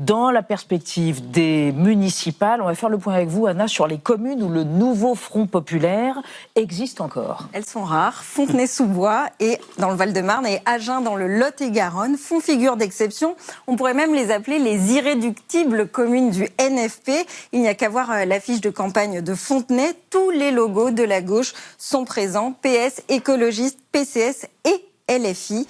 Dans la perspective des municipales, on va faire le point avec vous, Anna, sur les communes où le nouveau Front populaire existe encore. Elles sont rares. Fontenay-sous-Bois et dans le Val-de-Marne et Agen dans le Lot-et-Garonne font figure d'exception. On pourrait même les appeler les irréductibles communes du NFP. Il n'y a qu'à voir l'affiche de campagne de Fontenay. Tous les logos de la gauche sont présents. PS, écologiste, PCS et LFI.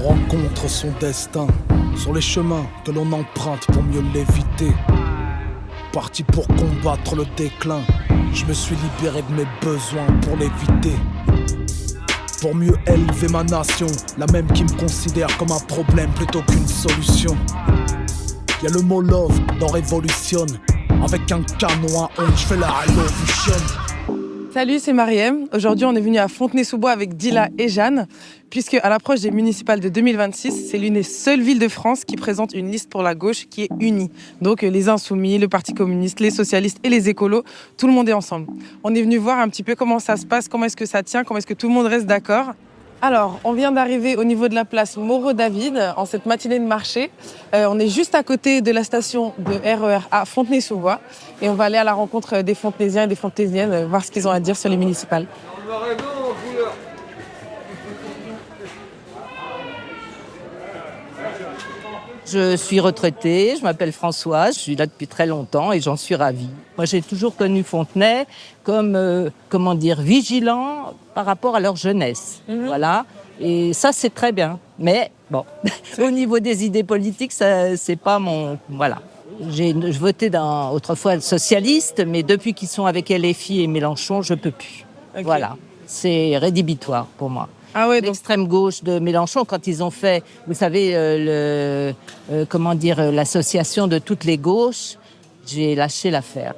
Rencontre son destin sur les chemins que l'on emprunte pour mieux l'éviter. Parti pour combattre le déclin, je me suis libéré de mes besoins pour l'éviter. Pour mieux élever ma nation, la même qui me considère comme un problème plutôt qu'une solution. Y'a le mot love dans Révolution, avec un canon à ondes, je fais la révolution. Salut, c'est Mariem. Aujourd'hui, on est venu à Fontenay-sous-Bois avec Dila et Jeanne, puisque à l'approche des municipales de 2026, c'est l'une des seules villes de France qui présente une liste pour la gauche qui est unie. Donc les Insoumis, le Parti communiste, les socialistes et les écolos, tout le monde est ensemble. On est venu voir un petit peu comment ça se passe, comment est-ce que ça tient, comment est-ce que tout le monde reste d'accord. Alors, on vient d'arriver au niveau de la place Moreau-David, en cette matinée de marché. On est juste à côté de la station de RER à Fontenay-sous-Bois. Et on va aller à la rencontre des Fontenaisiens et des Fontenaisiennes, voir ce qu'ils ont à dire sur les municipales. Je suis retraitée, je m'appelle Françoise, je suis là depuis très longtemps et j'en suis ravie. Moi, j'ai toujours connu Fontenay comme, vigilant par rapport à leur jeunesse. Voilà. Et ça, c'est très bien. Mais bon, au niveau des idées politiques, ça, c'est pas mon... Voilà. Je votais autrefois socialiste, mais depuis qu'ils sont avec LFI et Mélenchon, je peux plus. Okay. Voilà. C'est rédhibitoire pour moi. Ah ouais, donc... L'extrême gauche de Mélenchon, quand ils ont fait, vous savez, l'association de toutes les gauches, j'ai lâché l'affaire.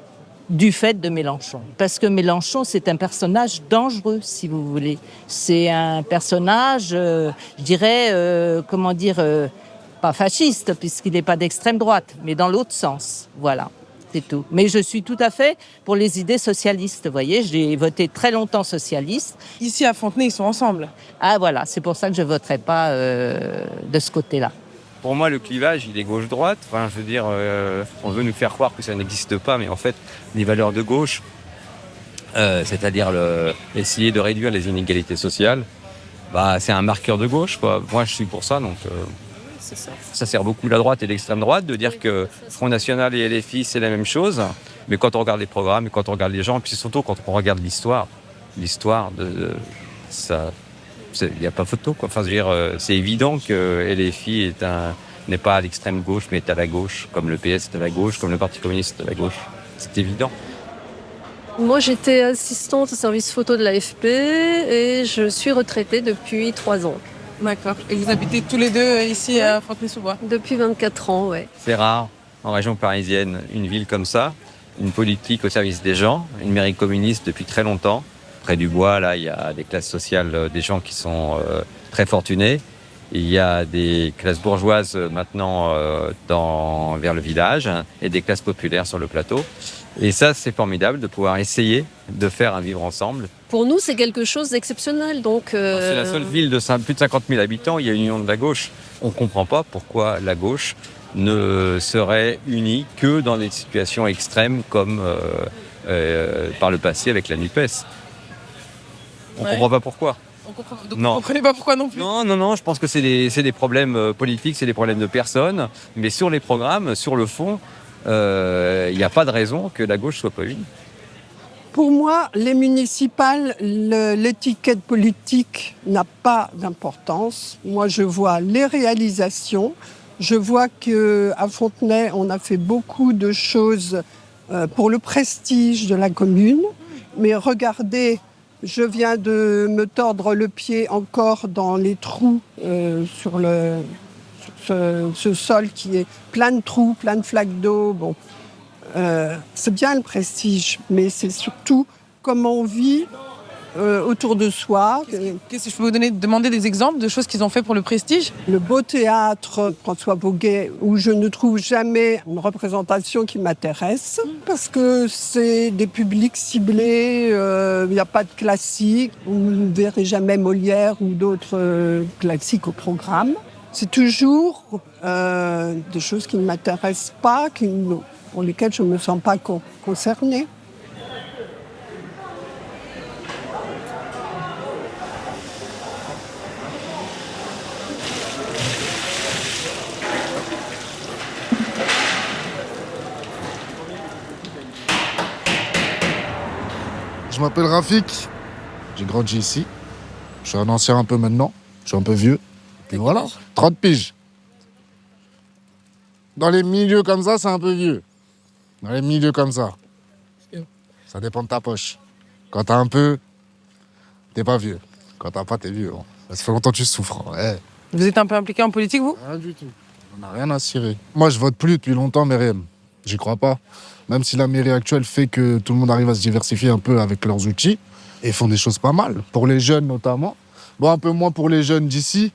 Du fait de Mélenchon. Parce que Mélenchon, c'est un personnage dangereux, si vous voulez. C'est un personnage, pas fasciste, puisqu'il n'est pas d'extrême droite, mais dans l'autre sens. Voilà. C'est tout. Mais je suis tout à fait pour les idées socialistes, vous voyez. J'ai voté très longtemps socialiste. Ici, à Fontenay, ils sont ensemble. Ah voilà, c'est pour ça que je ne voterai pas de ce côté-là. Pour moi, le clivage, il est gauche-droite. Enfin, je veux dire, on veut nous faire croire que ça n'existe pas, mais en fait, les valeurs de gauche, c'est-à-dire essayer de réduire les inégalités sociales, c'est un marqueur de gauche, quoi. Moi, je suis pour ça, donc... Ça sert beaucoup la droite et l'extrême droite de dire que Front National et LFI, c'est la même chose. Mais quand on regarde les programmes et quand on regarde les gens, puis surtout quand on regarde l'histoire de ça, il n'y a pas photo, quoi. Enfin, je veux dire, c'est évident que LFI n'est pas à l'extrême gauche, mais est à la gauche, comme le PS est à la gauche, comme le Parti communiste est à la gauche. C'est évident. Moi, j'étais assistante au service photo de l'AFP et je suis retraitée depuis 3 ans. D'accord. Et vous habitez tous les deux ici à Fontenay-sous-Bois ? Depuis 24 ans, oui. C'est rare, en région parisienne, une ville comme ça, une politique au service des gens, une mairie communiste depuis très longtemps. Près du bois, là, il y a des classes sociales, des gens qui sont très fortunés. Il y a des classes bourgeoises maintenant vers le village et des classes populaires sur le plateau. Et ça, c'est formidable de pouvoir essayer de faire un vivre ensemble. Pour nous, c'est quelque chose d'exceptionnel. Donc, C'est la seule ville de plus de 50 000 habitants, il y a une union de la gauche. On ne comprend pas pourquoi la gauche ne serait unie que dans des situations extrêmes comme par le passé avec la NUPES. On ne comprend pas pourquoi. Donc vous ne comprenez pas pourquoi non plus ? Non, je pense que c'est des problèmes politiques, c'est des problèmes de personnes. Mais sur les programmes, sur le fond, il n'y a pas de raison que la gauche soit pas unie. Pour moi, les municipales, l'étiquette politique n'a pas d'importance. Moi, je vois les réalisations. Je vois qu'à Fontenay, on a fait beaucoup de choses pour le prestige de la commune. Mais regardez, je viens de me tordre le pied encore dans les trous sur ce sol qui est plein de trous, plein de flaques d'eau. Bon. C'est bien le prestige, mais c'est surtout comment on vit autour de soi. Qu'est-ce que je peux vous demander des exemples de choses qu'ils ont fait pour le prestige? Le beau théâtre François Boguet, où je ne trouve jamais une représentation qui m'intéresse, parce que c'est des publics ciblés, il n'y a pas de classique, vous ne verrez jamais Molière ou d'autres classiques au programme. C'est toujours des choses qui ne m'intéressent pas, pour lesquelles je ne me sens pas concernée. Je m'appelle Rafik, j'ai grandi ici. Je suis un ancien un peu maintenant, je suis un peu vieux. Et voilà, 30 piges. Dans les milieux comme ça, c'est un peu vieux. Dans les milieux comme ça. Ça dépend de ta poche. Quand t'as un peu, t'es pas vieux. Quand t'as pas, t'es vieux. Hein. Ça fait longtemps que tu souffres. Ouais. Vous êtes un peu impliqué en politique, vous? Rien du tout. On n'a rien à cirer. Moi, je vote plus depuis longtemps, Myriam. J'y crois pas. Même si la mairie actuelle fait que tout le monde arrive à se diversifier un peu avec leurs outils, et font des choses pas mal. Pour les jeunes notamment. Bon, un peu moins pour les jeunes d'ici,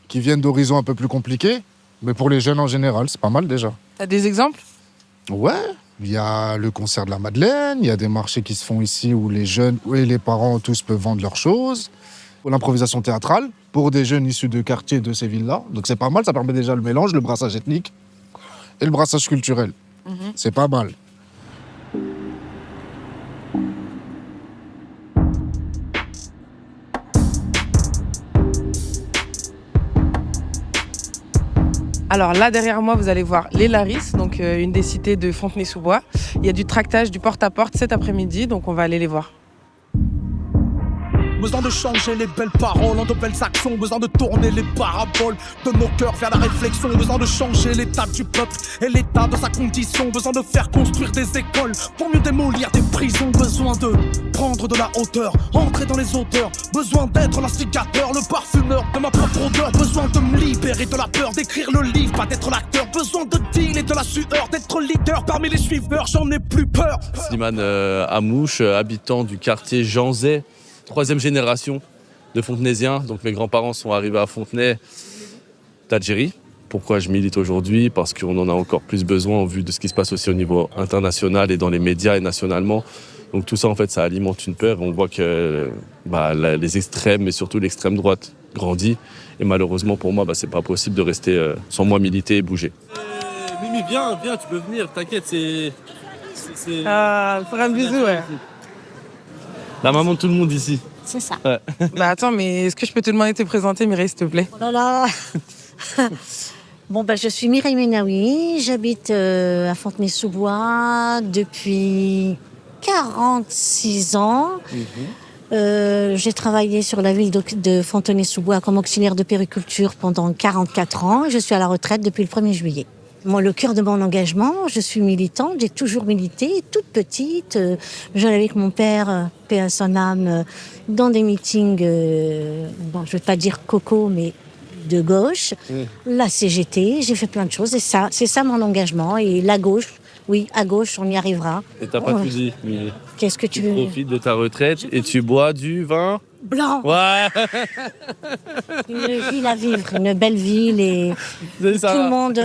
qui viennent d'horizons un peu plus compliqués. Mais pour les jeunes en général, c'est pas mal déjà. T'as des exemples? Ouais, il y a le concert de la Madeleine, il y a des marchés qui se font ici où les jeunes et les parents tous peuvent vendre leurs choses. L'improvisation théâtrale pour des jeunes issus de quartiers de ces villes-là. Donc c'est pas mal, ça permet déjà le mélange, le brassage ethnique et le brassage culturel. C'est pas mal. Alors là, derrière moi, vous allez voir les Larisses, donc une des cités de Fontenay-sous-Bois. Il y a du tractage, du porte-à-porte cet après-midi, donc on va aller les voir. Besoin de changer les belles paroles en de belles actions. Besoin de tourner les paraboles de nos cœurs vers la réflexion. Besoin de changer l'état du peuple et l'état de sa condition. Besoin de faire construire des écoles pour mieux démolir des prisons. Besoin de prendre de la hauteur, entrer dans les odeurs. Besoin d'être l'instigateur, le parfumeur de ma propre odeur. Besoin de me libérer de la peur, d'écrire le livre, pas d'être l'acteur. Besoin de deal et de la sueur, d'être leader parmi les suiveurs. J'en ai plus peur. Slimane Amouche, habitant du quartier Jean Zay. 3e génération de Fontenaisiens. Donc mes grands-parents sont arrivés à Fontenay d'Algérie. Pourquoi je milite aujourd'hui? Parce qu'on en a encore plus besoin au vu de ce qui se passe aussi au niveau international et dans les médias et nationalement. Donc tout ça, en fait, ça alimente une peur. On voit que les extrêmes, mais surtout l'extrême droite, grandit. Et malheureusement, pour moi, c'est pas possible de rester sans moi militer et bouger. Mimi, viens, tu peux venir, t'inquiète, c'est... Faire un bisou, ouais. La maman de tout le monde ici. C'est ça. Ouais. Bah attends, mais est-ce que je peux te demander de te présenter, Mireille, s'il te plaît? Oh là là. Bon, je suis Mireille Menaoui, j'habite à Fontenay-sous-Bois depuis 46 ans. J'ai travaillé sur la ville de Fontenay-sous-Bois comme auxiliaire de périculture pendant 44 ans. Je suis à la retraite depuis le 1er juillet. Moi, le cœur de mon engagement, je suis militante, j'ai toujours milité, toute petite. J'allais avec mon père, paix à son âme, dans des meetings, je ne vais pas dire coco, mais de gauche. La CGT, j'ai fait plein de choses, et c'est ça mon engagement. Et la gauche, oui, à gauche, on y arrivera. Et t'as pas tout dit, mais qu'est-ce que tu veux? Tu profites de ta retraite et tu bois du vin blanc. Ouais. Une ville à vivre, une belle ville et tout le monde,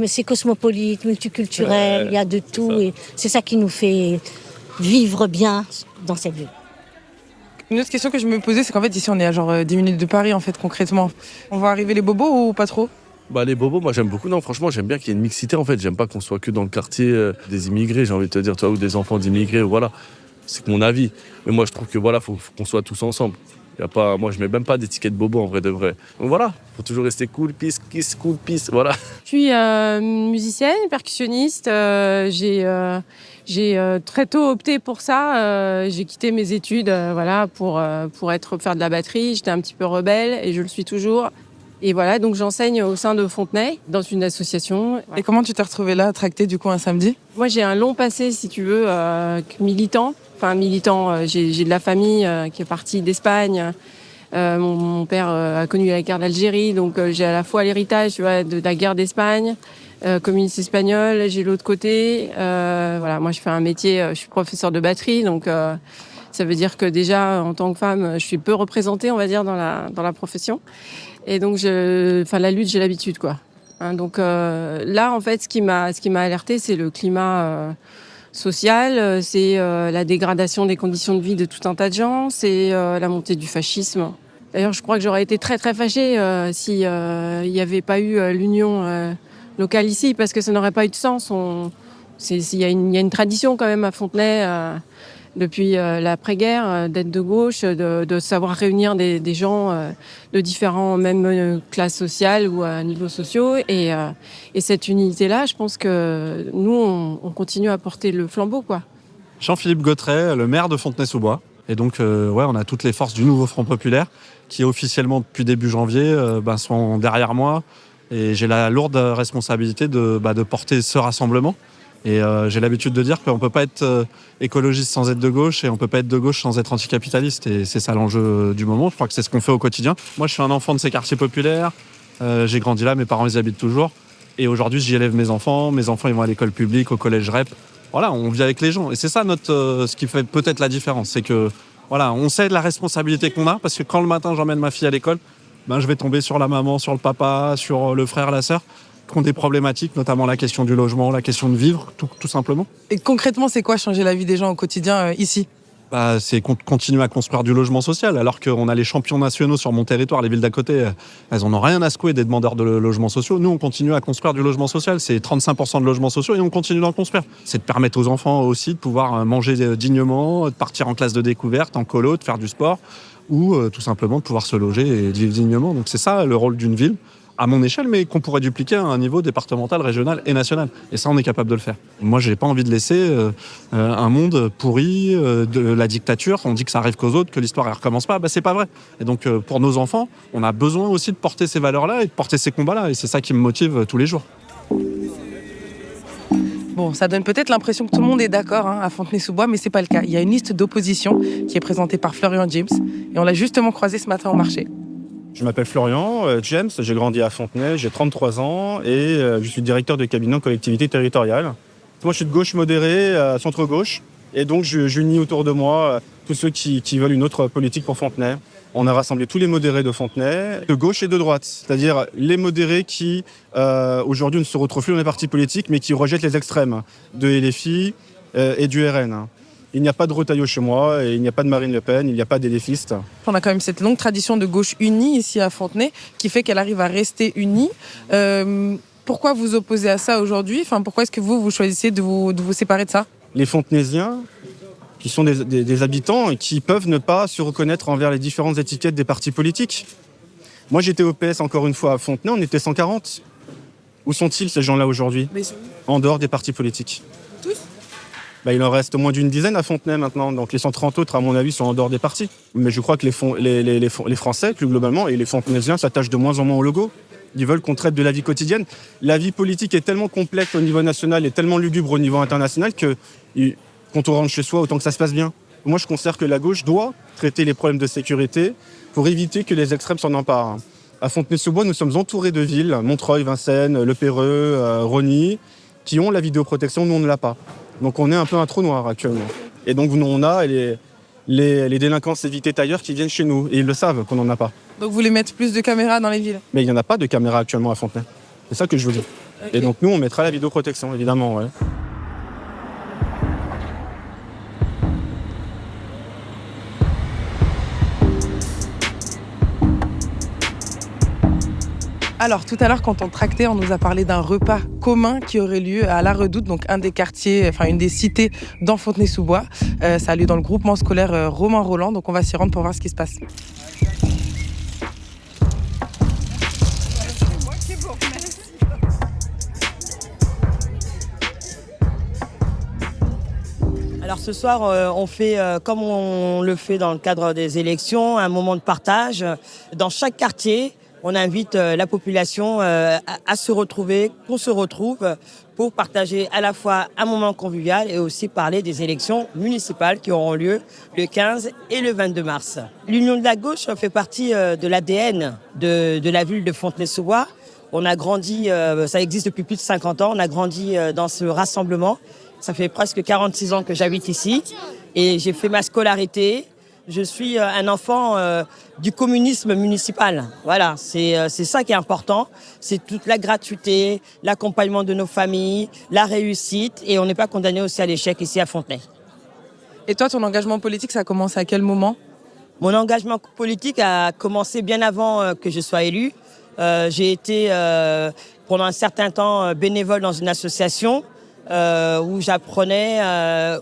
c'est cosmopolite, multiculturel, il y a de tout et c'est ça qui nous fait vivre bien dans cette ville. Une autre question que je me posais, c'est qu'en fait, ici, on est à genre 10 minutes de Paris, en fait, concrètement. On va arriver les bobos ou pas trop? Les bobos, moi j'aime beaucoup. Non, franchement, j'aime bien qu'il y ait une mixité en fait. J'aime pas qu'on soit que dans le quartier des immigrés, j'ai envie de te dire, toi, ou des enfants d'immigrés, voilà. C'est mon avis. Mais moi je trouve que faut qu'on soit tous ensemble. Moi je mets même pas d'étiquette bobo en vrai de vrai. Donc voilà, faut toujours rester cool, peace, kiss, cool, peace, voilà. Je suis musicienne, percussionniste. J'ai très tôt opté pour ça. J'ai quitté mes études, pour faire de la batterie. J'étais un petit peu rebelle et je le suis toujours. Et voilà, donc j'enseigne au sein de Fontenay, dans une association. Et comment tu t'es retrouvée là, tractée du coup un samedi? Moi, j'ai un long passé, si tu veux, militant. Enfin, militant, j'ai de la famille qui est partie d'Espagne. Mon père a connu la guerre d'Algérie, donc j'ai à la fois l'héritage, de la guerre d'Espagne, communiste espagnole. J'ai l'autre côté. Moi, je fais un métier, je suis professeur de batterie, donc Ça veut dire que déjà, en tant que femme, je suis peu représentée, on va dire, dans la profession. Et donc, la lutte, j'ai l'habitude, quoi. Hein, donc là, en fait, ce qui m'a alertée, c'est le climat social, c'est la dégradation des conditions de vie de tout un tas de gens, c'est la montée du fascisme. D'ailleurs, je crois que j'aurais été très très fâchée si il n'y avait pas eu l'union locale ici, parce que ça n'aurait pas eu de sens. Il y a une tradition quand même à Fontenay depuis l'après-guerre d'être de gauche, de savoir réunir des gens de différents même classes sociales ou niveaux sociaux. Et cette unité-là, je pense que nous, on continue à porter le flambeau, quoi. Jean-Philippe Gautret, le maire de Fontenay-sous-Bois. Et donc, on a toutes les forces du nouveau Front populaire qui, officiellement, depuis début janvier, sont derrière moi. Et j'ai la lourde responsabilité de porter ce rassemblement. Et j'ai l'habitude de dire qu'on ne peut pas être écologiste sans être de gauche et on ne peut pas être de gauche sans être anticapitaliste. Et c'est ça l'enjeu du moment. Je crois que c'est ce qu'on fait au quotidien. Moi, je suis un enfant de ces quartiers populaires. J'ai grandi là, mes parents y habitent toujours. Et aujourd'hui, j'y élève mes enfants. Mes enfants, ils vont à l'école publique, au collège REP. Voilà, on vit avec les gens. Et c'est ça ce qui fait peut-être la différence. C'est que, voilà, on sait de la responsabilité qu'on a. Parce que quand le matin, j'emmène ma fille à l'école, je vais tomber sur la maman, sur le papa, sur le frère, la sœur, qui ont des problématiques, notamment la question du logement, la question de vivre, tout simplement. Et concrètement, c'est quoi changer la vie des gens au quotidien ici ? C'est continuer à construire du logement social, alors qu'on a les champions nationaux sur mon territoire, les villes d'à côté, elles en ont rien à secouer des demandeurs de logements sociaux. Nous, on continue à construire du logement social, c'est 35% de logements sociaux et on continue d'en construire. C'est de permettre aux enfants aussi de pouvoir manger dignement, de partir en classe de découverte, en colo, de faire du sport, ou tout simplement de pouvoir se loger et vivre dignement. Donc c'est ça le rôle d'une ville, à mon échelle, mais qu'on pourrait dupliquer à un niveau départemental, régional et national. Et ça, on est capable de le faire. Moi, j'ai pas envie de laisser un monde pourri de la dictature. On dit que ça arrive qu'aux autres, que l'histoire ne recommence pas. C'est pas vrai. Et donc, pour nos enfants, on a besoin aussi de porter ces valeurs-là et de porter ces combats-là. Et c'est ça qui me motive tous les jours. Bon, ça donne peut-être l'impression que tout le monde est d'accord à Fontenay-sous-Bois, mais c'est pas le cas. Il y a une liste d'opposition qui est présentée par Florian James et on l'a justement croisé ce matin au marché. Je m'appelle Florian James, j'ai grandi à Fontenay, j'ai 33 ans et je suis directeur de cabinet en collectivité territoriale. Moi, je suis de gauche modérée, centre-gauche, et donc j'unis autour de moi tous ceux qui veulent une autre politique pour Fontenay. On a rassemblé tous les modérés de Fontenay, de gauche et de droite, c'est-à-dire les modérés qui, aujourd'hui, ne se retrouvent plus dans les partis politiques, mais qui rejettent les extrêmes de LFI et du RN. Il n'y a pas de Retailleau chez moi, et il n'y a pas de Marine Le Pen, il n'y a pas d'éléphiste. On a quand même cette longue tradition de gauche unie ici à Fontenay, qui fait qu'elle arrive à rester unie. Pourquoi vous opposez à ça aujourd'hui ? Pourquoi est-ce que vous choisissez de vous séparer de ça ? Les Fontenaisiens, qui sont des habitants et qui peuvent ne pas se reconnaître envers les différentes étiquettes des partis politiques. Moi, j'étais au PS encore une fois à Fontenay, on était 140. Où sont-ils, ces gens-là, aujourd'hui ? En dehors des partis politiques. Tous ? Il en reste moins d'une dizaine à Fontenay maintenant, donc les 130 autres, à mon avis, sont en dehors des partis. Mais je crois que les Français, plus globalement, et les Fontenaisiens s'attachent de moins en moins au logo. Ils veulent qu'on traite de la vie quotidienne. La vie politique est tellement complexe au niveau national et tellement lugubre au niveau international que quand on rentre chez soi, autant que ça se passe bien. Moi, je considère que la gauche doit traiter les problèmes de sécurité pour éviter que les extrêmes s'en emparent. À Fontenay-sous-Bois, nous sommes entourés de villes, Montreuil, Vincennes, Le Perreux, Rosny, qui ont la vidéoprotection, nous on ne l'a pas. Donc on est un peu un trou noir actuellement. Et donc nous on a les délinquants évités ailleurs qui viennent chez nous. Et ils le savent qu'on n'en a pas. Donc vous voulez mettre plus de caméras dans les villes ? Mais il n'y en a pas de caméras actuellement à Fontenay. C'est ça que je vous dis. Okay. Et donc nous on mettra la vidéoprotection évidemment. Ouais. Alors, tout à l'heure, quand on tractait, on nous a parlé d'un repas commun qui aurait lieu à La Redoute, donc un des quartiers, une des cités dans Fontenay-sous-Bois. Ça a lieu dans le groupement scolaire Romain Roland, donc on va s'y rendre pour voir ce qui se passe. Alors ce soir, on fait comme on le fait dans le cadre des élections, un moment de partage. Dans chaque quartier, on invite la population à se retrouver, qu'on se retrouve pour partager à la fois un moment convivial et aussi parler des élections municipales qui auront lieu le 15 et le 22 mars. L'Union de la gauche fait partie de l'ADN de la ville de Fontenay-sous-Bois. On a grandi, ça existe depuis plus de 50 ans, on a grandi dans ce rassemblement. Ça fait presque 46 ans que j'habite ici. et j'ai fait ma scolarité. Je suis un enfant du communisme municipal. Voilà, c'est ça qui est important. C'est toute la gratuité, l'accompagnement de nos familles, la réussite, et on n'est pas condamné aussi à l'échec ici à Fontenay. Et toi, ton engagement politique, ça a commencé à quel moment ? Mon engagement politique a commencé bien avant que je sois élue. J'ai été pendant un certain temps bénévole dans une association où j'apprenais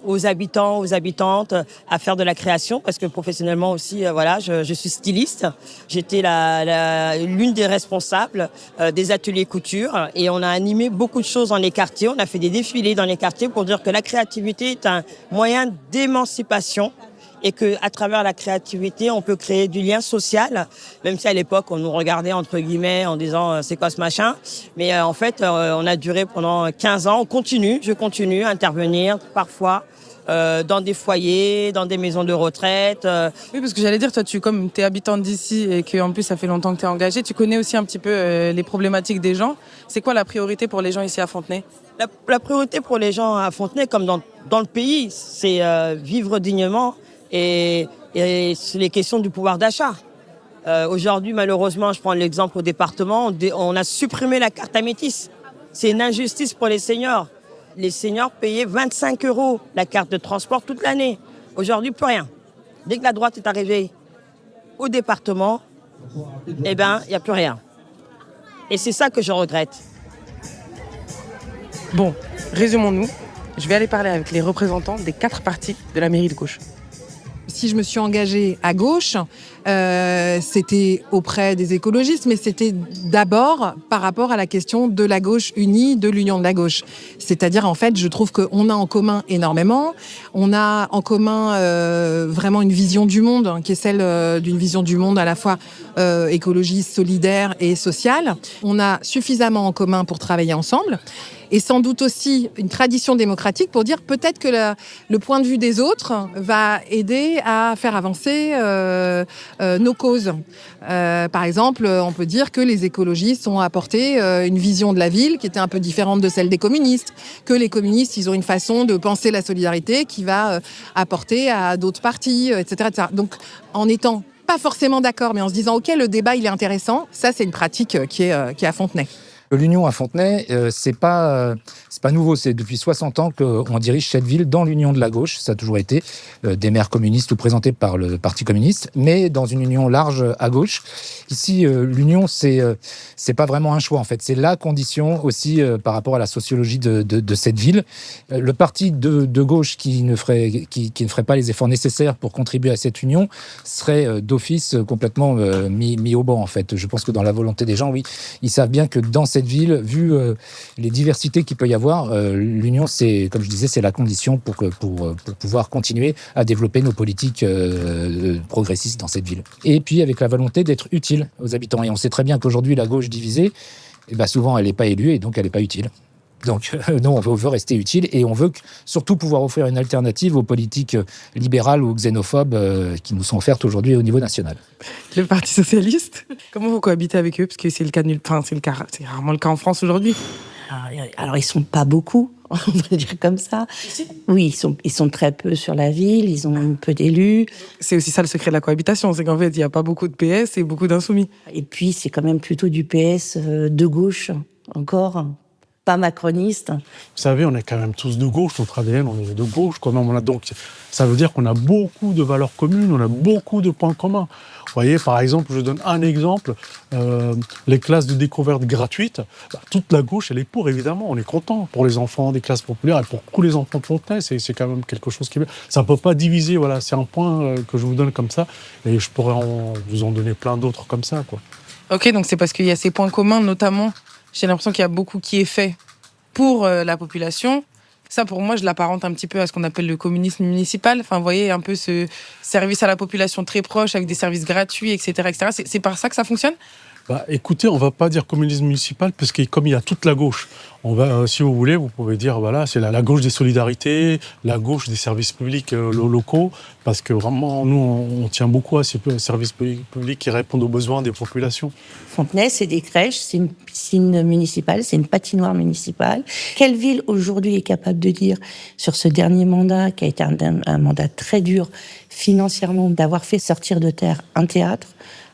aux habitants, aux habitantes à faire de la création, parce que professionnellement aussi, je suis styliste. J'étais l'une des responsables des ateliers couture, et on a animé beaucoup de choses dans les quartiers. On a fait des défilés dans les quartiers pour dire que la créativité est un moyen d'émancipation, et qu'à travers la créativité, on peut créer du lien social, même si à l'époque, on nous regardait entre guillemets en disant « c'est quoi ce machin ?» Mais en fait, on a duré pendant 15 ans. Je continue à intervenir parfois dans des foyers, dans des maisons de retraite. Oui, parce que j'allais dire, toi, comme tu es habitante d'ici et qu'en plus, ça fait longtemps que tu es engagée, tu connais aussi un petit peu les problématiques des gens. C'est quoi la priorité pour les gens ici à Fontenay ? La priorité pour les gens à Fontenay, comme dans le pays, c'est vivre dignement. Et c'est les questions du pouvoir d'achat. Aujourd'hui, malheureusement, je prends l'exemple au département, on a supprimé la carte à métis. C'est une injustice pour les seniors. Les seniors payaient 25 € la carte de transport toute l'année. Aujourd'hui, plus rien. Dès que la droite est arrivée au département, il n'y a plus rien. Et c'est ça que je regrette. Bon, résumons-nous. Je vais aller parler avec les représentants des 4 partis de la mairie de gauche. Si je me suis engagée à gauche, c'était auprès des écologistes, mais c'était d'abord par rapport à la question de la gauche unie, de l'union de la gauche. C'est-à-dire, en fait, je trouve qu'on a en commun énormément. On a en commun vraiment une vision du monde, qui est celle d'une vision du monde à la fois écologiste, solidaire et sociale. On a suffisamment en commun pour travailler ensemble. Et sans doute aussi une tradition démocratique pour dire peut-être que le point de vue des autres va aider à faire avancer nos causes. Par exemple, on peut dire que les écologistes ont apporté une vision de la ville qui était un peu différente de celle des communistes, que les communistes, ils ont une façon de penser la solidarité qui va apporter à d'autres partis, etc., etc. Donc, en étant pas forcément d'accord, mais en se disant « Ok, le débat, il est intéressant », ça, c'est une pratique qui est à Fontenay. L'Union à Fontenay, c'est pas nouveau. C'est depuis 60 ans qu'on dirige cette ville dans l'Union de la gauche. Ça a toujours été des maires communistes ou présentés par le Parti communiste, mais dans une union large à gauche. Ici, l'Union, c'est pas vraiment un choix en fait. C'est la condition aussi par rapport à la sociologie de cette ville. Le parti de gauche qui ne ferait pas les efforts nécessaires pour contribuer à cette union serait d'office complètement mis au banc en fait. Je pense que dans la volonté des gens, oui, ils savent bien que dans cette ville, vu les diversités qu'il peut y avoir, l'union, c'est, comme je disais, c'est la condition pour pouvoir continuer à développer nos politiques progressistes dans cette ville. Et puis avec la volonté d'être utile aux habitants. Et on sait très bien qu'aujourd'hui, la gauche divisée, souvent, elle n'est pas élue et donc elle n'est pas utile. Donc, nous, on veut rester utile et on veut surtout pouvoir offrir une alternative aux politiques libérales ou xénophobes qui nous sont offertes aujourd'hui au niveau national. Le Parti socialiste, comment vous cohabitez avec eux ? Parce que c'est rarement le cas en France aujourd'hui. Alors, ils sont pas beaucoup, on va dire comme ça. Oui, ils sont très peu sur la ville, ils ont peu d'élus. C'est aussi ça le secret de la cohabitation, c'est qu'en fait, il n'y a pas beaucoup de PS et beaucoup d'insoumis. Et puis, c'est quand même plutôt du PS de gauche, encore. Pas macroniste. Vous savez, on est quand même tous de gauche, notre ADN, on est de gauche quand même. Donc, ça veut dire qu'on a beaucoup de valeurs communes, on a beaucoup de points communs. Vous voyez, par exemple, je donne un exemple, les classes de découverte gratuites, toute la gauche, elle est pour, évidemment, on est content pour les enfants des classes populaires et pour tous les enfants de Fontenay, c'est quand même quelque chose qui... Ça ne peut pas diviser, voilà, c'est un point que je vous donne comme ça, et je pourrais vous en donner plein d'autres comme ça, quoi. Ok, donc c'est parce qu'il y a ces points communs, notamment... J'ai l'impression qu'il y a beaucoup qui est fait pour la population. Ça, pour moi, je l'apparente un petit peu à ce qu'on appelle le communisme municipal. Enfin, vous voyez, un peu ce service à la population très proche, avec des services gratuits, etc., etc. C'est par ça que ça fonctionne ? Écoutez, on ne va pas dire communisme municipal parce que comme il y a toute la gauche, on va, si vous voulez, vous pouvez dire voilà, c'est la gauche des solidarités, la gauche des services publics locaux, parce que vraiment, nous, on tient beaucoup à ces services publics qui répondent aux besoins des populations. Fontenay, c'est des crèches, c'est une piscine municipale, c'est une patinoire municipale. Quelle ville aujourd'hui est capable de dire, sur ce dernier mandat, qui a été un mandat très dur financièrement, d'avoir fait sortir de terre un théâtre,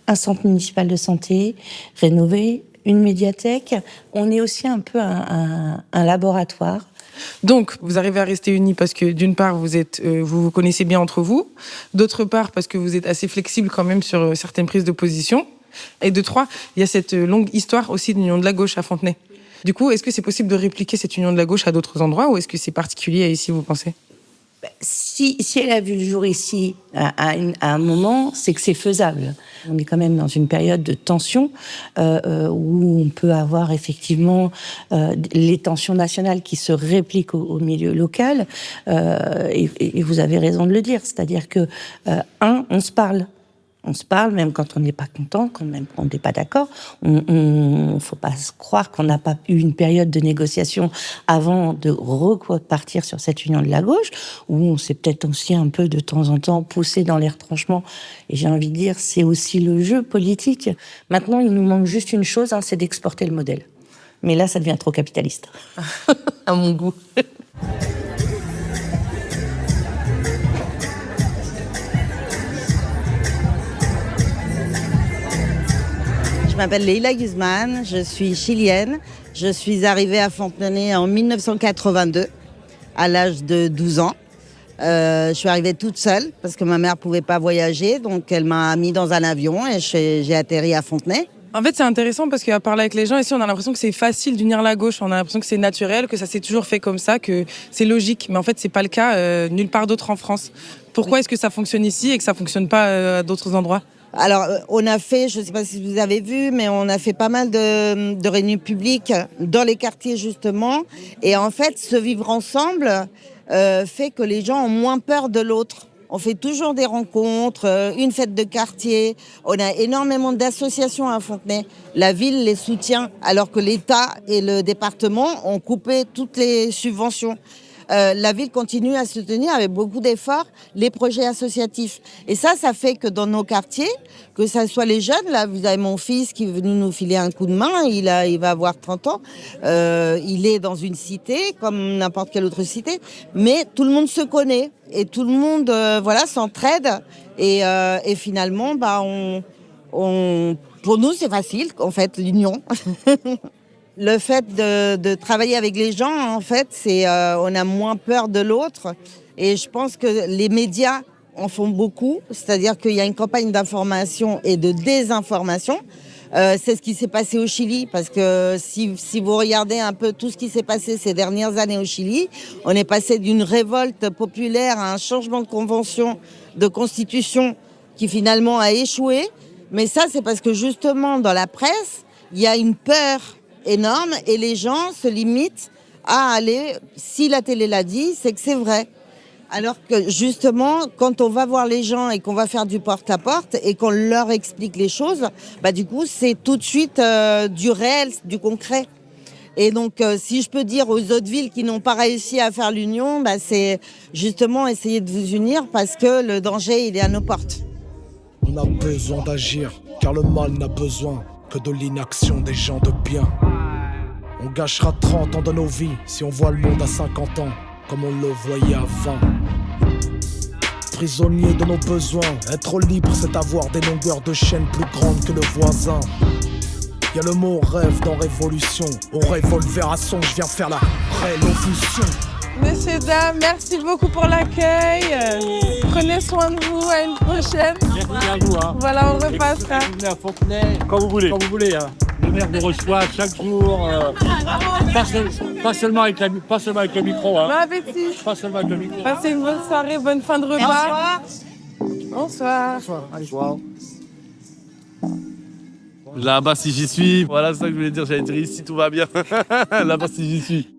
un centre municipal de santé, rénové, une médiathèque. On est aussi un peu un laboratoire. Donc, vous arrivez à rester unis parce que, d'une part, vous vous connaissez bien entre vous. D'autre part, parce que vous êtes assez flexible quand même sur certaines prises de position. Et de trois, il y a cette longue histoire aussi d'union de la gauche à Fontenay. Du coup, est-ce que c'est possible de répliquer cette union de la gauche à d'autres endroits ou est-ce que c'est particulier à ici, vous pensez ? Si elle a vu le jour ici à un moment, c'est que c'est faisable. On est quand même dans une période de tension où on peut avoir effectivement les tensions nationales qui se répliquent au milieu local. Et vous avez raison de le dire, c'est-à-dire que on se parle. On se parle, même quand on n'est pas content, quand même on n'est pas d'accord. On faut pas se croire qu'on n'a pas eu une période de négociation avant de repartir sur cette union de la gauche, où on s'est peut-être aussi un peu de temps en temps poussé dans les retranchements. Et j'ai envie de dire, c'est aussi le jeu politique. Maintenant, il nous manque juste une chose, c'est d'exporter le modèle. Mais là, ça devient trop capitaliste, à mon goût. Je m'appelle Leila Guzman, je suis chilienne. Je suis arrivée à Fontenay en 1982, à l'âge de 12 ans. Je suis arrivée toute seule parce que ma mère ne pouvait pas voyager, donc elle m'a mis dans un avion et j'ai atterri à Fontenay. En fait, c'est intéressant parce qu'à parler avec les gens, ici, on a l'impression que c'est facile d'unir la gauche. On a l'impression que c'est naturel, que ça s'est toujours fait comme ça, que c'est logique. Mais en fait, c'est pas le cas nulle part d'autre en France. Pourquoi est-ce que ça fonctionne ici et que ça fonctionne pas à d'autres endroits ? Alors, on a fait, je ne sais pas si vous avez vu, mais on a fait pas mal de réunions publiques dans les quartiers, justement. Et en fait, ce vivre ensemble fait que les gens ont moins peur de l'autre. On fait toujours des rencontres, une fête de quartier. On a énormément d'associations à Fontenay. La ville les soutient, alors que l'État et le département ont coupé toutes les subventions. La ville continue à soutenir avec beaucoup d'efforts les projets associatifs. Et ça fait que dans nos quartiers, que ce soit les jeunes, là, vous avez mon fils qui est venu nous filer un coup de main, il va avoir 30 ans, il est dans une cité, comme n'importe quelle autre cité, mais tout le monde se connaît et tout le monde s'entraide et finalement, pour nous, c'est facile, en fait, l'union. Le fait de travailler avec les gens, en fait, on a moins peur de l'autre. Et je pense que les médias en font beaucoup. C'est-à-dire qu'il y a une campagne d'information et de désinformation. C'est ce qui s'est passé au Chili. Parce que si vous regardez un peu tout ce qui s'est passé ces dernières années au Chili, on est passé d'une révolte populaire à un changement de convention, de constitution qui finalement a échoué. Mais ça, c'est parce que justement, dans la presse, il y a une peur énorme et les gens se limitent à aller, si la télé l'a dit, c'est que c'est vrai. Alors que justement, quand on va voir les gens et qu'on va faire du porte-à-porte et qu'on leur explique les choses, du coup, c'est tout de suite du réel, du concret. Et donc, si je peux dire aux autres villes qui n'ont pas réussi à faire l'union, c'est justement essayer de vous unir parce que le danger, il est à nos portes. On a besoin d'agir, car le mal n'a besoin que de l'inaction des gens de bien. On gâchera 30 ans de nos vies si on voit le monde à 50 ans comme on le voyait à 20. Prisonnier de nos besoins, être libre c'est avoir des longueurs de chaîne plus grandes que le voisin. Y'a le mot rêve dans révolution, au revolver à son je viens faire la révolution. Messieurs, dames, merci beaucoup pour l'accueil. Prenez soin de vous, à une prochaine. Merci à vous. Voilà, on repassera. Vous venez à Fontenay quand vous voulez. Le maire vous reçoit chaque jour. Pas seulement avec le micro. Bon appétit. Pas seulement avec le micro. Passez une bonne soirée, bonne fin de repas. Bonsoir. Bonsoir. Là-bas, si j'y suis. Voilà, c'est ça que je voulais dire. J'allais dire ici, tout va bien. Là-bas, si j'y suis.